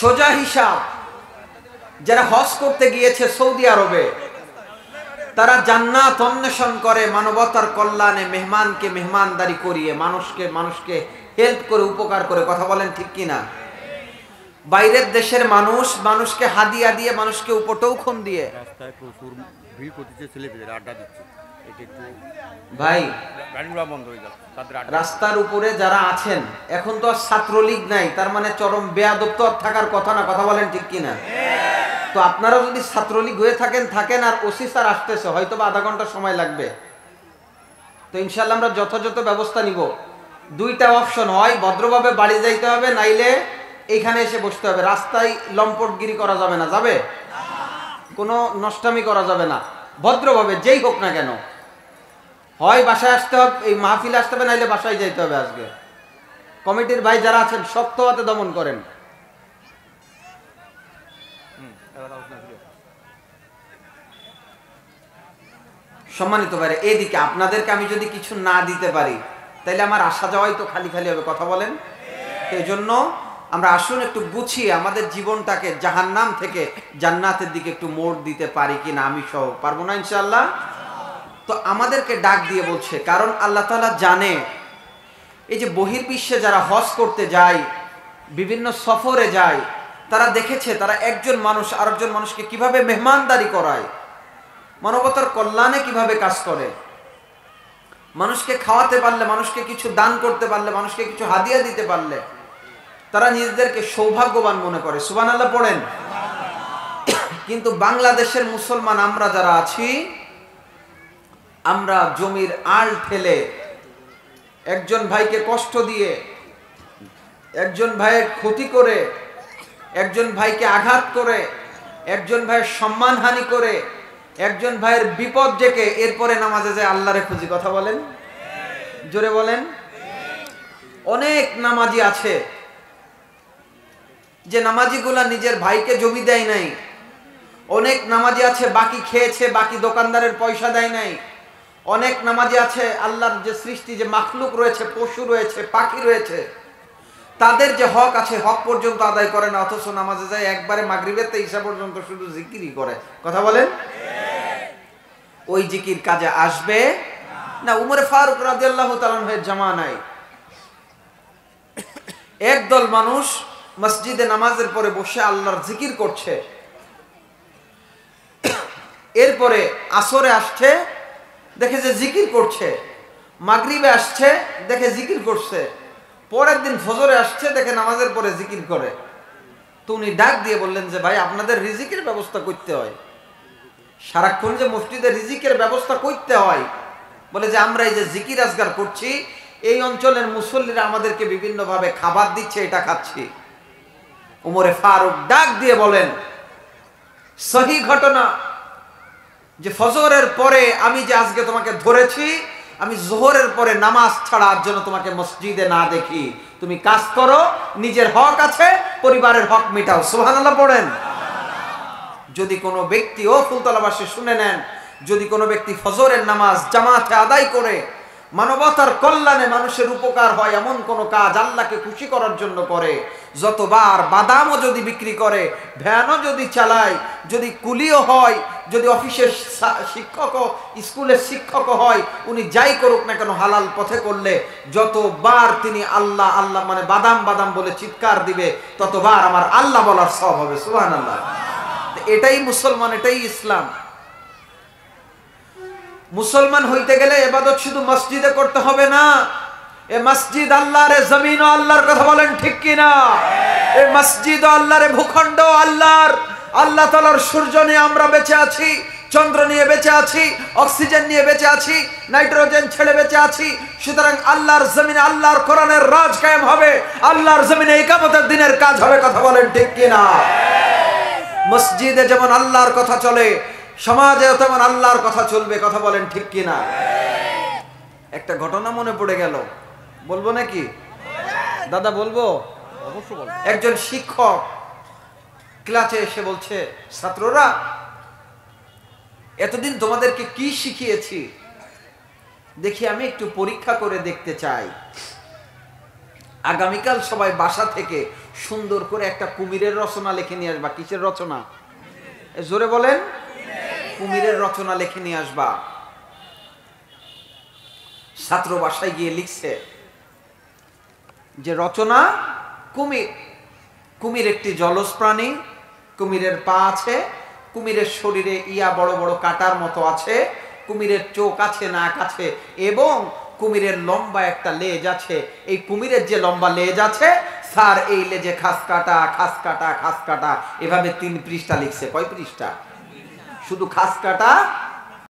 সোজা হিসাব, যারা হজ করতে গিয়েছে সৌদি আরবে, তারা জান্নাত অন্বেষণ করে মানবতার কল্যাণে, মেহমানকে মেহমানদারি করিয়ে, মানুষকে হেল্প করে, উপকার করে। কথা বলেন ঠিক কিনা? বাইরের দেশের মানুষকে হাদিয়া দিয়ে, মানুষকে উপটৌখন দিয়ে। রাস্তায় প্রচুর ভিড় করতেছে, ছেলেপেলেরা আড্ডা দিচ্ছে। এটা একটু ভাই, গাড়িগুলো বন্ধ হয়ে যাচ্ছে, তাদের রাস্তার উপরে যারা আছেন, এখন তো আর ছাত্রলীগ নাই, তার মানে চরম বেয়াদব তো আর থাকার কথা না। কথা বলেন ঠিক কিনা? তো আপনারা যদি ছাত্রলীগ হয়ে থাকেন আর ওসি স্যার আসতেছে, হয়তো বা আধা ঘন্টা সময় লাগবে, তো ইনশাল্লাহ আমরা যথাযথ ব্যবস্থা নিব। দুইটা অপশন, হয় ভদ্রভাবে বাড়ি যাইতে হবে, নাইলে এইখানে এসে বসতে হবে। রাস্তায় লম্পটগিরি করা যাবে না, যাবে? কোনো নষ্টামি করা যাবে না, ভদ্রভাবে যেই হোক না কেন, হয় বাসায় আসতে হবে, এই মাহফিলে আসতে হবে, নাইলে বাসায় যাইতে হবে। আজকে কমিটির ভাই যারা আছেন শক্ত হাতে দমন করেন। সম্মানিত ভাইরা, এইদিকে আপনাদেরকে আমি যদি কিছু না দিতে পারি, তাইলে আমার আসা যাওয়াই তো খালি খালি হবে। কথা বলেন। এই জন্য আমরা আসুন একটু গুছিয়ে আমাদের জীবনটাকে জাহান্নাম থেকে জান্নাতের দিকে একটু মোড় দিতে পারি কিনা, আমি সহ পারবো না ইনশাআল্লাহ? তো আমাদেরকে ডাক দিয়ে বলছে, কারণ আল্লাহ তাআলা জানে এই যে বহির্বিশ্বে যারা হজ করতে যায়, বিভিন্ন সফরে যায়, তারা দেখেছে তারা একজন মানুষ আরেকজন মানুষকে কিভাবে মেহমানদারি করায়, মানবতার কল্যাণে কিভাবে কাজ করে। মানুষকে খাওয়াতে পারলে, মানুষকে কিছু দান করতে পারলে, মানুষকে কিছু হাদিয়া দিতে পারলে তারা নিজেদেরকে সৌভাগ্যবান মনে করে। সুবহানাল্লাহ পড়েন। কিন্তু বাংলাদেশের মুসলমান আমরা যারা আছি, আমরা জমির আল ঠেলে, একজন ভাইকে কষ্ট দিয়ে, একজন ভাইয়ের ক্ষতি করে, একজন ভাইকে আঘাত করে, একজন ভাইয়ের সম্মানহানি করে, একজন ভাইয়ের বিপদ ডেকে এরপরে নামাজে যায় আল্লাহরে খুঁজি। কথা বলেন, জোরে বলেন। অনেক নামাজি আছে যে নামাজিগুলা নিজের ভাইকে জমি দেয় নাই। অনেক নামাজি আছে বাকি খেয়েছে, বাকি দোকানদারের পয়সা দেয় নাই। অনেক নামাজি আছে আল্লাহর যে সৃষ্টি, যে মাখলুক রয়েছে, পশু রয়েছে, পাখি রয়েছে, তাদের যে হক আছে হক পর্যন্ত আদায় করে না, অথচ নামাজে যায় একবারে মাগরিবের তে ঈশা পর্যন্ত শুধু জিকিরই করে। কথা বলেন। ওই জিকির কাজে আসবে না। উমর ফারুক রাদিয়াল্লাহু তাআলা আনহুর জামানায় একদল মানুষ মসজিদে নামাজের পরে বসে আল্লাহর জিকির করছে। এরপরে আসরে আসছে, দেখে যে জিকির করছে। মাগরিবে আসছে, দেখে জিকির করছে। পরের দিন ফজরে আসছে, দেখে নামাজের পরে জিকির করে। তো উনি ডাক দিয়ে বললেন যে ভাই, আপনাদের রিজিকের ব্যবস্থা করতে হয়, সারাক্ষণ যে মসজিদে রিজিকের ব্যবস্থা করতে হয়। বলে যে আমরা এই যে জিকির আজগার করছি, এই অঞ্চলের মুসল্লিরা আমাদেরকে বিভিন্নভাবে খাবার দিচ্ছে, এটা খাচ্ছি। উমরে ফারুক ডাক দিয়ে বলেন, সহি ঘটনা, যে ফজরের পরে আমি যে আজকে তোমাকে ধরেছি, আমি জোহরের পরে নামাজ ছাড়ার জন্য তোমাকে মসজিদে না দেখি। তুমি কাজ করো, নিজের হক আছে, পরিবারের হক মিটাও। সুবহানাল্লাহ পড়েন। যদি কোনো ব্যক্তি, ও ফুলতলাবাসী শুনে নেন, যদি কোনো ব্যক্তি ফজরের নামাজ জামাতে আদায় করে মানবতার কল্যাণে, মানুষের উপকার হয় এমন কোনো কাজ আল্লাহকে খুশি করার জন্য করে, যতবার বাদামও যদি বিক্রি করে, ভ্যানও যদি চালায়, যদি কুলিও হয়, যদি অফিসের শিক্ষকও, স্কুলের শিক্ষকও হয়, উনি যাই করুক না কেন হালাল পথে করলে যতবার তিনি আল্লাহ আল্লাহ মানে বাদাম বাদাম বলে চিৎকার দিবে, ততবার আমার আল্লাহ বলার সওয়াব হবে। সুবহানাল্লাহ। এটাই মুসলমান, এটাই ইসলাম। মুসলমান হইতে গেলে ইবাদত শুধু মসজিদে করতে হবে না। এ মসজিদ আল্লাহর, জমিন ও আল্লাহর। কথা বলেন ঠিক কিনা? এ মসজিদ ও আল্লাহর, ভূখণ্ড আল্লাহর। আল্লাহ তাআলার সূর্য নিয়ে আমরা বেঁচে আছি, চন্দ্র নিয়ে বেঁচে আছি, অক্সিজেন নিয়ে বেঁচে আছি, নাইট্রোজেন ছেড়ে বেঁচে আছি। সুতরাং আল্লাহর জমিনে আল্লাহর কোরআনের রাজ কায়েম হবে, আল্লাহর জমিনে ইকামতের দিনের কাজ হবে। কথা বলেন ঠিক কিনা? মসজিদে যেমন আল্লাহর কথা চলে, সমাজে তেমন আল্লাহর কথা চলবে। কথা বলেন ঠিক কিনা? একটা ঘটনা মনে পড়ে গেল, বলবো নাকি দাদা? বলবো, অবশ্যই বলবো। একজন শিক্ষক ক্লাসে এসে বলছে, ছাত্ররা, এতদিন তোমাদেরকে কি শিখিয়েছি দেখি আমি একটু পরীক্ষা করে দেখতে চাই। আগামীকাল সবাই বাসা থেকে সুন্দর করে একটা কুমিরের রচনা লিখে নিয়ে আসবা। কিসের রচনা? জোরে বলেন। কুমিরের রচনা লিখে নিয়ে আসবা। ছাত্র বাসায় গিয়ে লিখছে যে রচনা কুমির। কুমির একটি জলজ প্রাণী, কুমিরের পা আছে, কুমিরের শরীরে ইয়া বড় বড় কাটার মতো আছে, কুমিরের চোখ আছে, নাক আছে, এবং কুমিরের লম্বা একটা লেজ আছে। এই কুমিরের যে লম্বা লেজ আছে, স্যার এই লেজে খাস কাটা, খাস কাটা, খাস কাটা, এভাবে 3 পৃষ্ঠা লিখছে। কয় পৃষ্ঠা? শুধু খাস কাটা